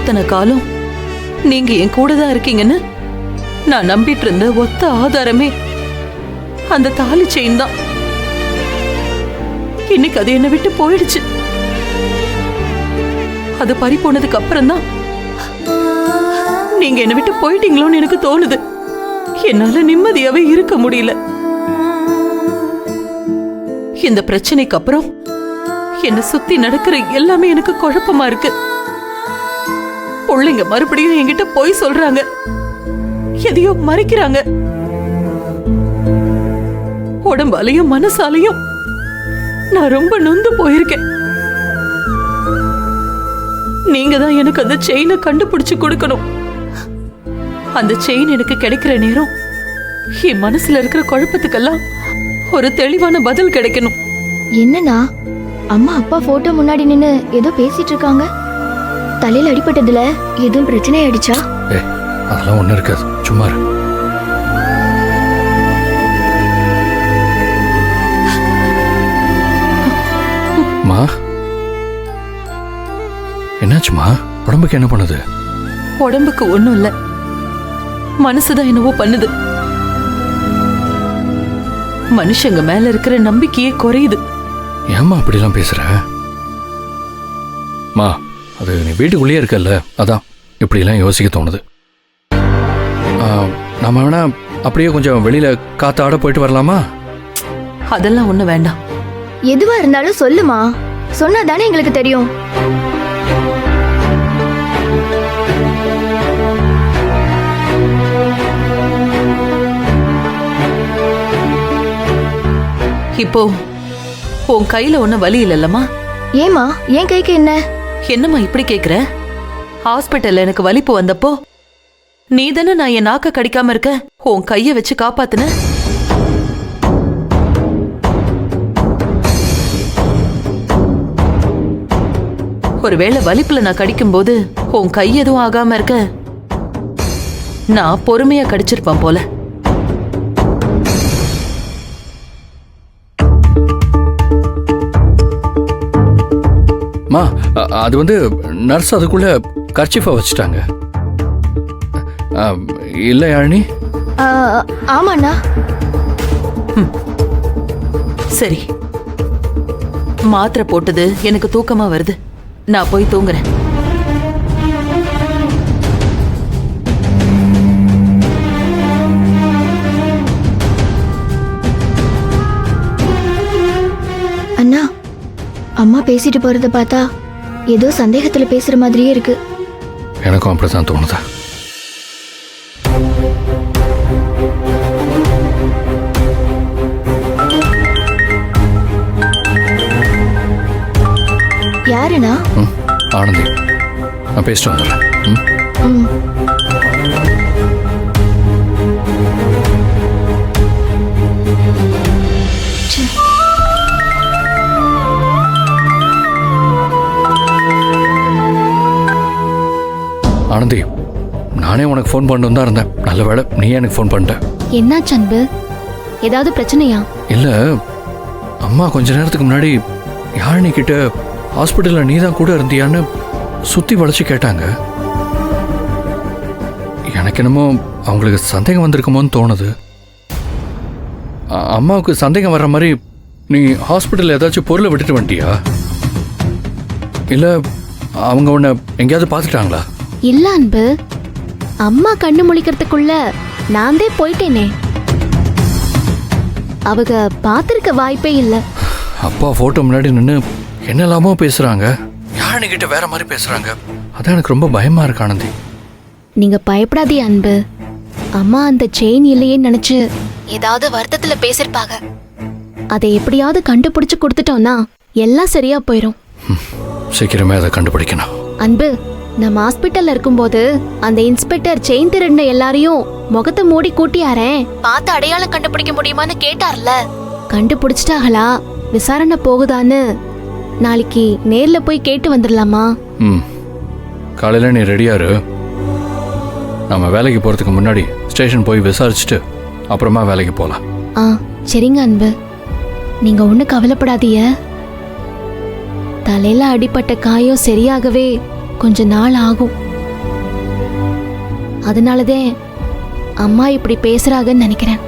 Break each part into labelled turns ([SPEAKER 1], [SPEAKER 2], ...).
[SPEAKER 1] இத்தனை காலம் நீங்க என் கூட தான் இருக்கீங்கன்னு நான் நம்பிட்டு இருந்த ஒத்த ஆதாரமே அந்த தாலி செயின் தான். இன்னைக்கு அது என்னை விட்டு போயிடுச்சு. அது பறி போனதுக்கு அப்புறம் தான் நீங்க என்னை விட்டு போயிட்டீங்களோன்னு எனக்கு தோணுது. என்னால நிம்மதியாவே இருக்க முடியல. இந்த பிரச்சனைக்கு அப்புறம் என்ன சுத்தி நடக்கிற எல்லாமே எனக்கு குழப்பமா இருக்கு. பிள்ளைங்க மறுபடியும் என்கிட்ட போய் சொல்றாங்க, எதையோ மறைக்கிறாங்க. உடம்பாலையும் மனசாலையும் நான் ரொம்ப நொந்து போயிருக்கேன். நீங்க தான் எனக்கு அந்த செயினை கண்டுபிடிச்சு கொடுக்கணும். அந்த செயின் எனக்கு கிடைக்கிற நேரம் என் மனசுல இருக்கிற குழப்பத்துக்கெல்லாம் ஒரு தெளிவான பதில் கிடைக்கணும்.
[SPEAKER 2] என்னன்னா அம்மா அப்பா போட்டோ முன்னாடி நின்னு ஏதோ பேசிட்டு இருக்காங்க. தலையில அடிபட்டதுல எதுவும் பிரச்சனை ஆயிடுச்சா?
[SPEAKER 3] அதெல்லாம் ஒண்ணு இருக்காது, சும்மா இரு. மா, என்னாச்சுமா? உடம்புக்கு என்ன பண்ணுது?
[SPEAKER 1] உடம்புக்கு ஒண்ணும் இல்ல, மனசுதான் என்னவோ பண்ணுது. மனுஷங்க மேல இருக்கிற நம்பிக்கையே குறையுது.
[SPEAKER 3] ஏம்மா அப்படிலாம் பேசுற? மா, அது நீ வீட்டுக்குள்ளேயே இருக்கல்ல, அதான் இப்படிலாம் யோசிக்க தோணுது. நாம வேணா அப்படியே கொஞ்சம் வெளியில காத்தாட போயிட்டு வரலாமா?
[SPEAKER 1] அதெல்லாம் ஒண்ணு வேண்டாம்.
[SPEAKER 2] எதுவா இருந்தாலும் சொல்லுமா, சொன்னாதானே எங்களுக்கு தெரியும்.
[SPEAKER 1] இப்போ உன் கையில ஒண்ணு வலி இல்லல்லம்மா?
[SPEAKER 2] ஏமா என் கைக்கு என்ன?
[SPEAKER 1] என்னம்மா இப்படி கேக்குற? ஹாஸ்பிட்டல்ல எனக்கு வலிப்பு வந்தப்போ நீ தானே நான் என் நாக்க கடிக்காம இருக்க உன் கைய வச்சு காப்பாத்துன. ஒருவேளை வலிப்புல நான் கடிக்கும் போது உன் கை எதுவும் ஆகாம இருக்க நான் பொறுமையா கடிச்சிருப்பேன் போல.
[SPEAKER 3] மா, அது வந்து நர்ஸ் அதுக்குள்ள கர்ச்சிஃபா வச்சுட்டாங்க. இல்ல யாழினி?
[SPEAKER 2] ஆமாண்ணா.
[SPEAKER 1] சரி, மாத்திரை போட்டது எனக்கு தூக்கமா வருது, நான் போய் தூங்குறேன்.
[SPEAKER 2] அண்ணா, அம்மா பேசிட்டு போறத பார்த்தா ஏதோ சந்தேகத்துல பேசுற மாதிரியே இருக்கு.
[SPEAKER 3] எனக்கும் அப்படிதான் தோணுதா?
[SPEAKER 2] யாருண்ணா?
[SPEAKER 3] ஆனந்தி, நான் பேசிட்டு வந்துடுறேன். ஆனந்தி, நானே உனக்கு ஃபோன் பண்ணிட்டு தான் இருந்தேன். நல்ல வேளை நீ எனக்கு ஃபோன் பண்ணிட்ட.
[SPEAKER 2] என்னாச்சு அன்பு? ஏதாவது பிரச்சனையா?
[SPEAKER 3] இல்ல, அம்மா கொஞ்ச நேரத்துக்கு முன்னாடி யாழினி கிட்ட ஹாஸ்பிட்டல்ல நீ தான் கூட இருந்தியான்னு சுத்தி வளைச்சு கேட்டாங்க. எனக்கு என்னமோ அவங்களுக்கு சந்தேகம் வந்திருக்குமோன்னு தோணுது. அம்மாவுக்கு சந்தேகம் வர்ற மாதிரி நீ ஹாஸ்பிட்டல்ல ஏதாச்சும் பொருளை விட்டுட்டு வந்துட்டியா? இல்ல அவங்க உன்னை எங்கேயாவது பார்த்துட்டாங்களா?
[SPEAKER 4] இல்ல அன்பு, அம்மா கண்ணு முழிக்கிறதுக்குள்ள நான் தான் போயிட்டேனே. அவங்க பார்த்திருக்க வாய்ப்பே இல்ல.
[SPEAKER 3] அப்பா போட்டோ முன்னாடி நின்று என்னெல்லாமோ பேசுறாங்க, யாழினி கிட்ட வேற மாதிரி பேசுறாங்க. அதான் எனக்கு ரொம்ப பயமா இருக்கு ஆனந்தி.
[SPEAKER 4] நீங்க பயப்படாதே அன்பு, அம்மா அந்த செயின் இல்லையே நினைச்சு ஏதாவது வருத்தத்துல பேசிருப்பாங்க. அதை எப்படியாவது கண்டுபிடிச்சு கொடுத்துட்டோம்னா எல்லாம் சரியா போயிரும்.
[SPEAKER 3] சீக்கிரமே அதை கண்டுபிடிக்கணும்.
[SPEAKER 4] அன்பு, நம்ம ஹாஸ்பிட்டல்ல இருக்கும்போது அந்த இன்ஸ்பெக்டர் செயின் திருடின எல்லாரையும் முகத்தை மூடி கூட்டியாரேன், பார்த்து அடையாளம் கண்டுபிடிக்க முடியுமான்னு கேட்டார்ல. கண்டுபிடிச்சிட்டாங்களா, விசாரணை போகுதான்னு நாளைக்கு நேர்ல போய் கேட்டு வந்துடலாமா?
[SPEAKER 3] காலையில நீ ரெடியாரு. நம்ம வேலைக்கு போறதுக்கு முன்னாடி ஸ்டேஷன் போய் விசாரிச்சுட்டு அப்புறமா வேலைக்கு போலாம்.
[SPEAKER 4] சரிங்க அன்பு, நீங்க ஒண்ணு கவலைப்படாதீங்க. தலையில அடிப்பட்ட காயம் சரியாகவே கொஞ்ச நாள் ஆகும். அதனாலதே அம்மா இப்படி பேசுறாங்கன்னு நினைக்கிறேன்.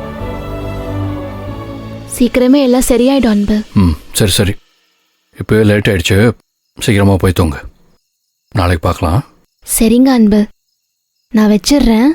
[SPEAKER 4] சீக்கிரமே எல்லாம் சரியாயிடும் அன்பு.
[SPEAKER 3] ம் சரி சரி, இப்போ லேட் ஆயிடுச்சு, சீக்கிரமாக போய் தூங்க. நாளைக்கு பார்க்கலாம்.
[SPEAKER 4] சரிங்க அன்பு, நான் வச்சிடுறேன்.